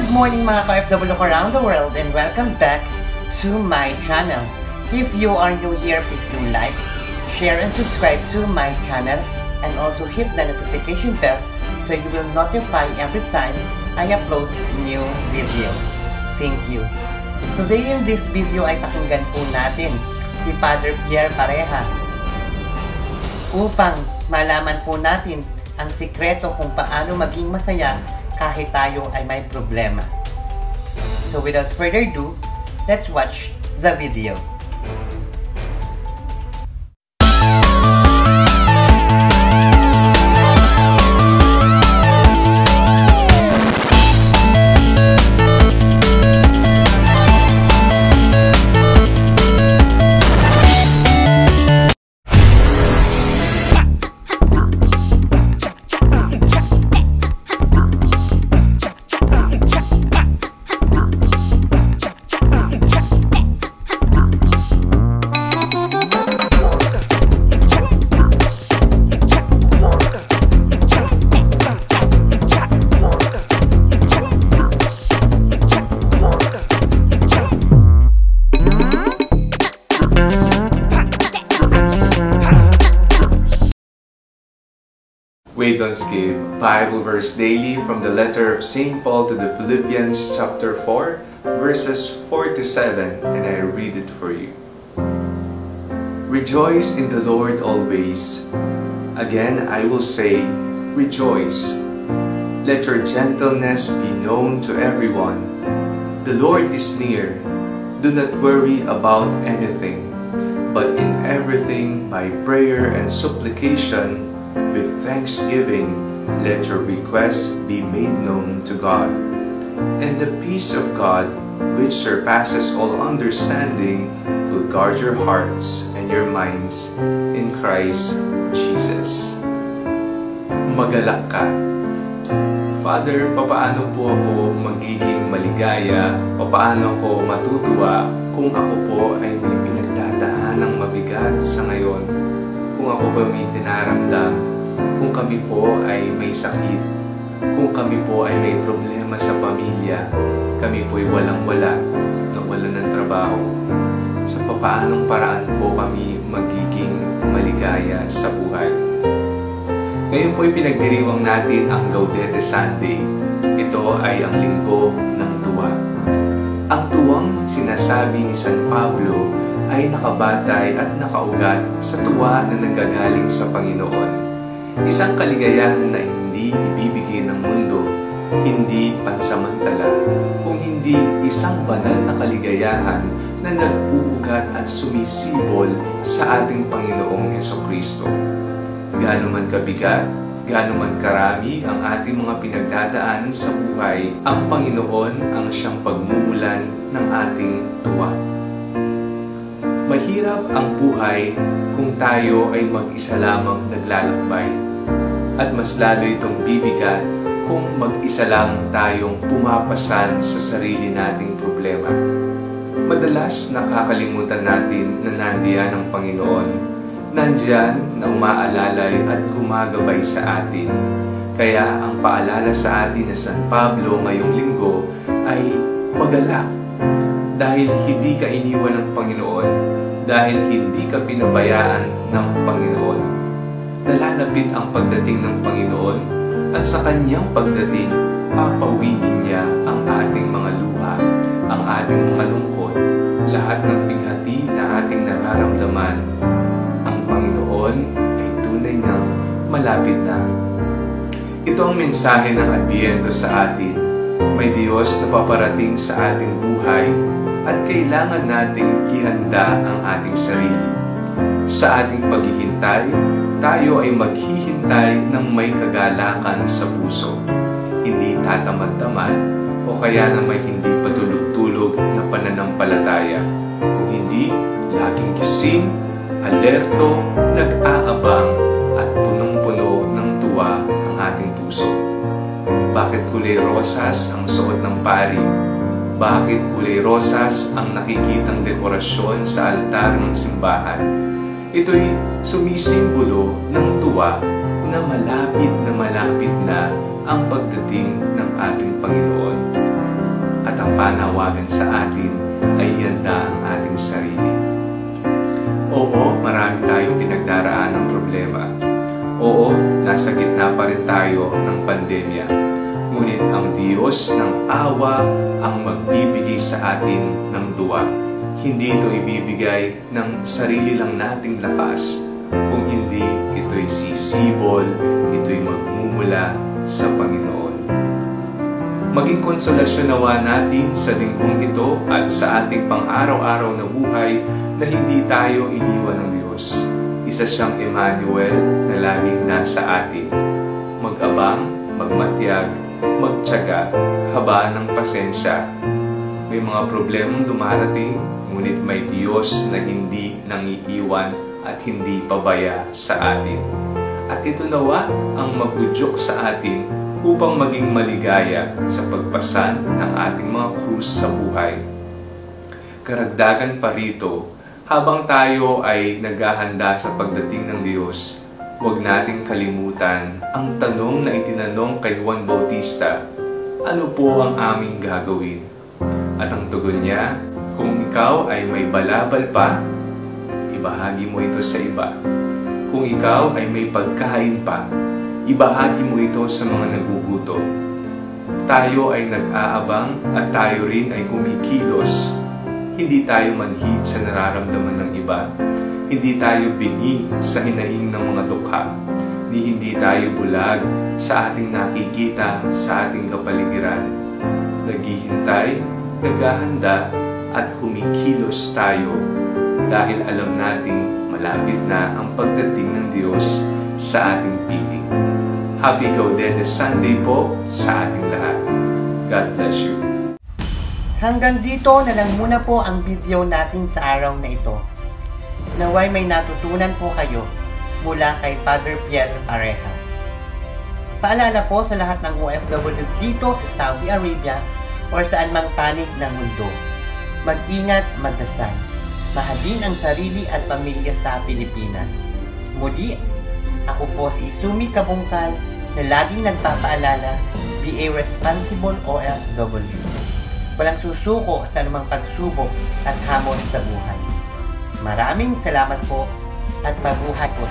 Good morning mga ka-FW around the world and welcome back to my channel. If you are new here, please do like, share, and subscribe to my channel and also hit the notification bell so you will notify every time I upload new videos. Thank you. Today in this video ay pakinggan po natin si Father Pierre Pareja upang malaman po natin ang sikreto kung paano maging masaya kahit tayo ay may problema. So without further ado, let's watch the video. Wade Donskib, Bible verse daily from the letter of St. Paul to the Philippians chapter 4, verses 4 to 7, and I read it for you. Rejoice in the Lord always. Again I will say, rejoice. Let your gentleness be known to everyone. The Lord is near. Do not worry about anything, but in everything by prayer and supplication, with thanksgiving, let your requests be made known to God. And the peace of God, which surpasses all understanding, will guard your hearts and your minds in Christ Jesus. Magalak ka. Father, papaano po ako magiging maligaya? Papaano ako matutuwa kung ako po ay may pinagdadaanang mabigat sa ngayon? Kung ako ba may dinaramdam, kung kami po ay may sakit, kung kami po ay may problema sa pamilya, kami po ay walang-wala, nawalan ng trabaho, sa papaanong paraan po kami magiging maligaya sa buhay. Ngayon po ay pinagdiriwang natin ang Gaudete Sunday. Ito ay ang linggo ng tuwa. Ang tuwang sinasabi ni San Pablo ay nakabatay at nakaugat sa tuwa na nanggagaling sa Panginoon. Isang kaligayahan na hindi ibibigay ng mundo, hindi pansamantala, kung hindi isang banal na kaligayahan na nag-uugat at sumisibol sa ating Panginoong Hesukristo. Gaano man kabigat, gaano man karami ang ating mga pinagdadaanan sa buhay, ang Panginoon ang siyang pagmumulan ng ating tuwa. Mahirap ang buhay kung tayo ay mag-isa lamang naglalakbay. At mas lalo itong bibigat kung mag-isa lang tayong pumapasan sa sarili nating problema. Madalas nakakalimutan natin na nandiyan ang Panginoon. Nandiyan na umaalalay at gumagabay sa atin. Kaya ang paalala sa atin na San Pablo ngayong linggo ay magalak. Dahil hindi ka iniwan ng Panginoon, dahil hindi ka pinabayaan ng Panginoon. Nalalapit ang pagdating ng Panginoon at sa Kanyang pagdating, papawinin niya ang ating mga luha, ang ating mga lungkot, lahat ng pighati na ating nararamdaman. Ang Panginoon ay tunay nang malapit na. Ito ang mensahe ng Adbyento sa atin. May Diyos na paparating sa ating buhay at kailangan nating ihanda ang ating sarili. Sa ating paghihintay, tayo ay maghihintay ng may kagalakan sa puso. Hindi tatamad-tamad o kaya na may hindi patulog-tulog na pananampalataya. Kung hindi, laging gising, alerto, nag-aabang at punong-puno ng tuwa ang ating puso. Bakit kulay rosas ang suot ng pari? Bakit kulay rosas ang nakikitang dekorasyon sa altar ng simbahan? Ito'y sumisimbolo ng tuwa na malapit na ang pagdating ng ating Panginoon. ang panawagan sa atin ay ihanda ang ating sarili. Oo, marami tayong pinagdaraan ng problema. Oo, nasa gitna pa rin tayo ng pandemya. Ngunit ang Diyos ng awa ang magbibigay sa atin ng duwa. Hindi ito ibibigay ng sarili lang nating lakas, kung hindi ito'y sisibol, ito'y magmumula sa Panginoon. Maging konsolasyon nawa natin sa linggong ito at sa ating pang-araw-araw na buhay na hindi tayo iniwan ng Diyos. Isa siyang Emmanuel na laging nasa atin. Mag-abang, magmatyag, magtiyaga, haba ng pasensya. May mga problemang dumarating, ngunit may Diyos na hindi nangiiwan at hindi pabaya sa atin. At ito nawa ang mag-udyok sa atin upang maging maligaya sa pagpasan ng ating mga krus sa buhay. Karagdagan pa rito, habang tayo ay naghahanda sa pagdating ng Diyos, huwag nating kalimutan ang tanong na itinanong kay Juan Bautista, ano po ang aming gagawin? At ang tugon niya, kung ikaw ay may balabal pa, ibahagi mo ito sa iba. Kung ikaw ay may pagkain pa, ibahagi mo ito sa mga nagugutom. Tayo ay nag-aabang at tayo rin ay kumikilos. Hindi tayo manhid sa nararamdaman ng iba. Hindi tayo bingi sa hinaing ng mga dukha. Hindi tayo bulag sa ating nakikita sa ating kapaligiran. Naghihintay, naghahanda, at kumikilos tayo dahil alam nating malapit na ang pagdating ng Diyos sa ating piling. Happy Gaudete Sunday po sa ating lahat. God bless you. Hanggang dito na lang muna po ang video natin sa araw na ito. Naway may natutunan po kayo mula kay Father Pierre Pareja. Paalala po sa lahat ng OFW dito sa Saudi Arabia or saan mang panig ng mundo. Mag-ingat, magdasal. Mahalin ang sarili at pamilya sa Pilipinas. Muli, ako po si Sumi Kabungkal na laging nagpapaalala, be a responsible OFW. Walang susuko sa anumang pagsubok at hamon sa buhay. Maraming salamat po at mabuhay po.